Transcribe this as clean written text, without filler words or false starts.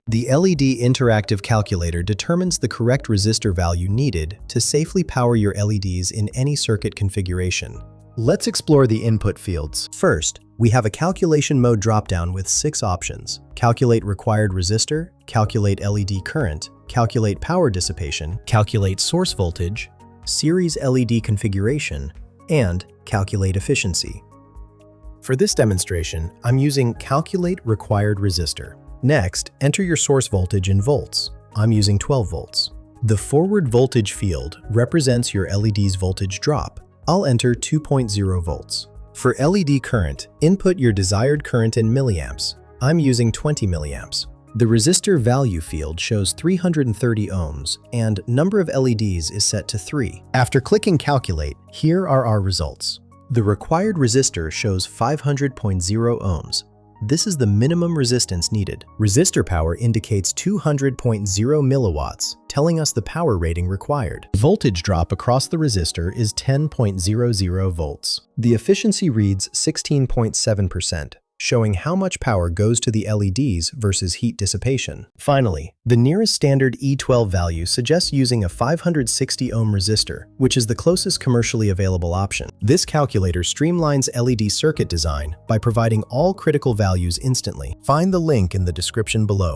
The LED interactive calculator determines the correct resistor value needed to safely power your LEDs in any circuit configuration. Let's explore the input fields. First, we have a calculation mode dropdown with 6 options: calculate required resistor, calculate LED current, calculate power dissipation, calculate source voltage, series LED configuration, and calculate efficiency. For this demonstration, I'm using calculate required resistor. Next, enter your source voltage in volts. I'm using 12 volts. The forward voltage field represents your LED's voltage drop. I'll enter 2.0 volts. For LED current, input your desired current in milliamps. I'm using 20 milliamps. The resistor value field shows 330 ohms, and number of LEDs is set to 3. After clicking Calculate, here are our results. The required resistor shows 500.0 ohms. This is the minimum resistance needed. Resistor power indicates 200.0 milliwatts, telling us the power rating required. Voltage drop across the resistor is 10.00 volts. The efficiency reads 16.7%. Showing how much power goes to the LEDs versus heat dissipation. Finally, the nearest standard E12 value suggests using a 560 ohm resistor, which is the closest commercially available option. This calculator streamlines LED circuit design by providing all critical values instantly. Find the link in the description below.